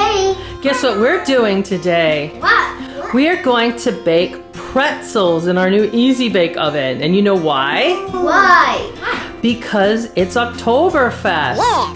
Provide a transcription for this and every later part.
Hey. Guess what we're doing today? What? We are going to bake pretzels in our new Easy Bake Oven. And you know why? Why? Because it's Oktoberfest. Yeah.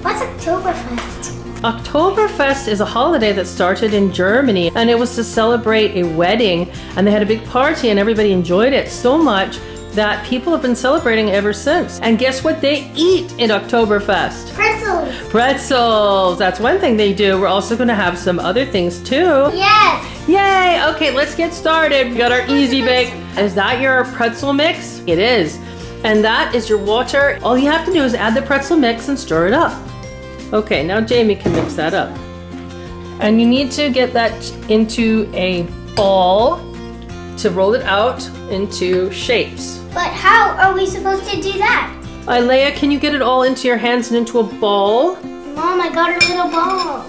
What's Oktoberfest? Oktoberfest is a holiday that started in Germany, and it was to celebrate a wedding, and they had a big party and everybody enjoyed it so much that people have been celebrating ever since. And guess what they eat in Oktoberfest? Pretzels. Pretzels. That's one thing they do. We're also going to have some other things too. Yes. Yay! Okay, let's get started. We got our Easy Bake. Is that your pretzel mix? It is. And that is your water. All you have to do is add the pretzel mix and stir it up. Okay, now Jamie can mix that up. And you need to get that into a ball to roll it out into shapes. But how are we supposed to do that? Leia, can you get it all into your hands and into a ball? Mom, I got a little ball.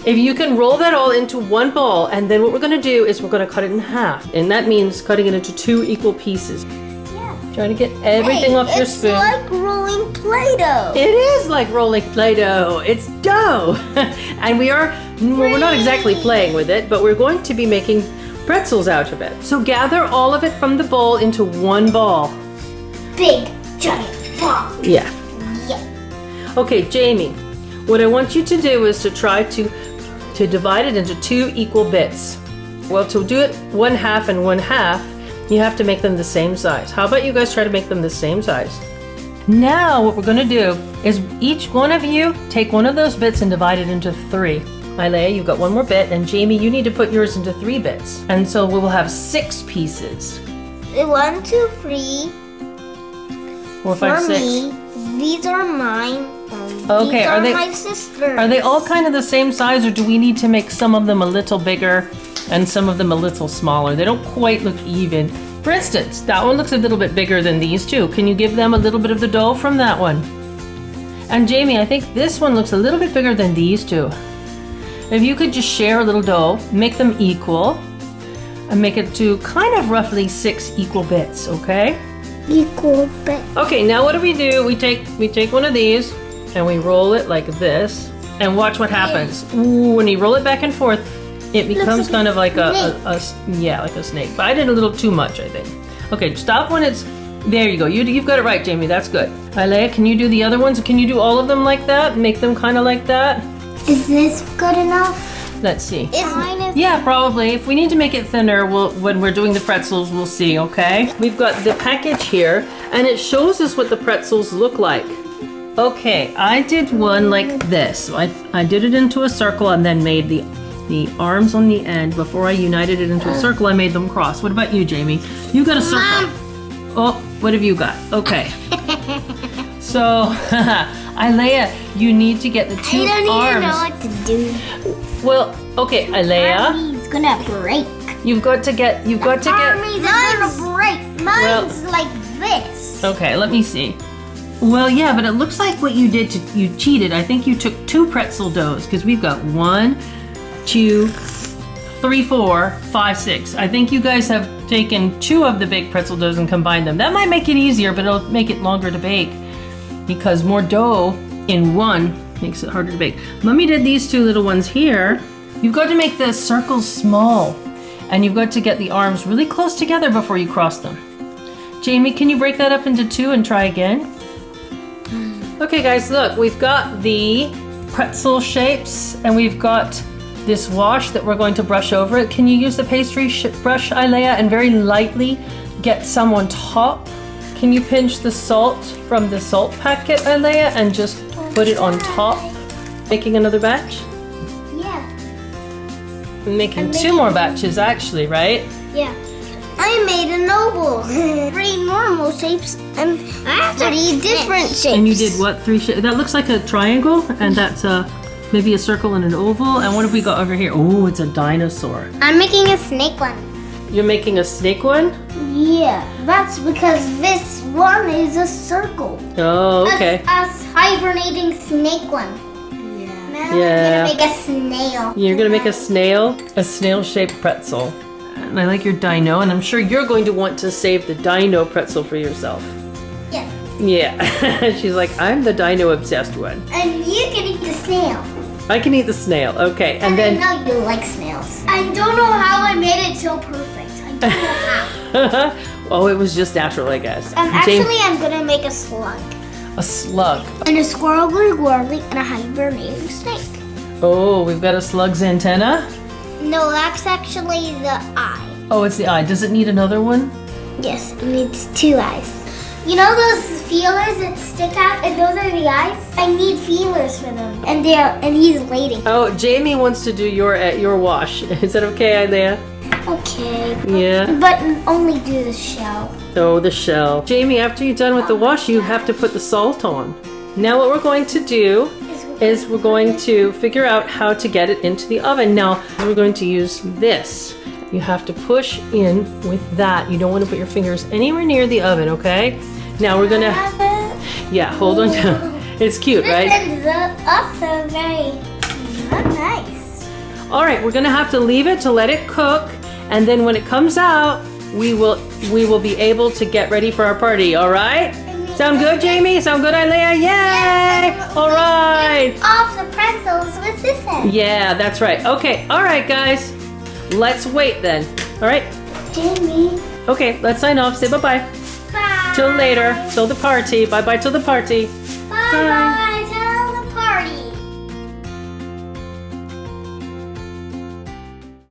If you can roll that all into one ball, and then what we're going to do is we're going to cut it in half. And that means cutting it into 2 equal pieces. Yeah. Trying to get everything off your spoon. It's like rolling Play-Doh. It is like rolling Play-Doh. It's dough. And we're not exactly playing with it, but we're going to be making pretzels out of it. So gather all of it from the bowl into one ball. Big, giant ball. Yeah. Yeah. Okay, Jamie, what I want you to do is to try to divide it into 2 equal bits. Well, to do it 1/2 and 1/2, you have to make them the same size. How about you guys try to make them the same size? Now, what we're going to do is each one of you take one of those bits and divide it into 3. Leia, you've got 1 more bit, and Jamie, you need to put yours into 3 bits. And so we will have 6 pieces. 1, 2, 3. 4, 5, 6. Me, these are mine. Okay, these are they my sister? Are they all kind of the same size, or do we need to make some of them a little bigger and some of them a little smaller? They don't quite look even. For instance, that one looks a little bit bigger than these two. Can you give them a little bit of the dough from that one? And Jamie, I think this one looks a little bit bigger than these two. If you could just share a little dough, make them equal, and make it to kind of roughly 6 equal bits, okay? Equal bit. Okay, now what do? We take one of these and we roll it like this, and watch what happens. Ooh, when you roll it back and forth, it becomes kind of like a snake. But I did a little too much, I think. Okay, stop when it's there. You go. You've got it right, Jamie. That's good. Leia, can you do the other ones? Can you do all of them like that? Make them kind of like that. Is this good enough? Let's see. Mine Yeah, probably. If we need to make it thinner, when we're doing the pretzels, we'll see, okay? We've got the package here, and it shows us what the pretzels look like. Okay, I did one like this. So I did it into a circle and then made the arms on the end. Before I united it into a circle, I made them cross. What about you, Jamie? You got a circle. Oh, what have you got? Okay. So, Leia, you need to get the 2 arms. I don't even know what to do. Well, okay, Leia. Army's gonna break. You've got to get. Army's gonna break. Mine's like this. Okay, let me see. Well, yeah, but it looks like what you did, you cheated. I think you took 2 pretzel doughs, because we've got 1, 2, 3, 4, 5, 6. I think you guys have taken 2 of the big pretzel doughs and combined them. That might make it easier, but it'll make it longer to bake, because more dough in one makes it harder to bake. Mommy did these 2 little ones here. You've got to make the circles small, and you've got to get the arms really close together before you cross them. Jamie, can you break that up into 2 and try again? Okay guys, look, we've got the pretzel shapes, and we've got this wash that we're going to brush over it. Can you use the pastry brush, Leia, and very lightly get some on top? Can you pinch the salt from the salt packet, Leia, and just put it on top? Making another batch? Yeah. I'm making 2 more batches actually, right? Yeah. I made an oval. 3 normal shapes and 3 different shapes. And you did what? 3 shapes? That looks like a triangle, and that's maybe a circle and an oval. And what have we got over here? Oh, it's a dinosaur. I'm making a snake one. You're making a snake one? Yeah, that's because this one is a circle. Oh, okay. A hibernating snake one. Yeah. Now I'm gonna make a snail. You're gonna make a snail-shaped pretzel. And I like your dino, and I'm sure you're going to want to save the dino pretzel for yourself. Yeah. Yeah. She's like, I'm the dino obsessed one. And you can eat the snail. I can eat the snail. Okay, and I then. know you like snails. I don't know how I made it so perfect. I don't know how. Oh, it was just natural, I guess. Actually, I'm gonna make a slug. A slug. And a squirrely and a hibernating snake. Oh, we've got a slug's antenna. No, that's actually the eye. Oh, it's the eye. Does it need another one? Yes, it needs 2 eyes. You know those feelers that stick out, and those are the eyes? I need feelers for them, and he's waiting. Oh, Jamie wants to do your wash. Is that okay, Isaiah? Okay. Yeah. But only do the shell. Oh, the shell. Jamie, after you're done with the wash, you have to put the salt on. Now what we're going to do is we're going to figure out how to get it into the oven. Now, we're going to use this. You have to push in with that. You don't want to put your fingers anywhere near the oven, okay? Now we're gonna, yeah, hold on. It's cute, right? This is also very nice. All right, we're gonna have to leave it to let it cook, and then when it comes out, we will be able to get ready for our party. All right? Sound good, Jamie? Sound good, Ilea? Yay! Yes, All right. Off the pretzels with this end. Yeah, that's right. Okay, all right, guys. Let's wait then. All right? Jamie. Okay, let's sign off. Say bye-bye. Bye. Till later. Till the party. Bye-bye till the party. Bye.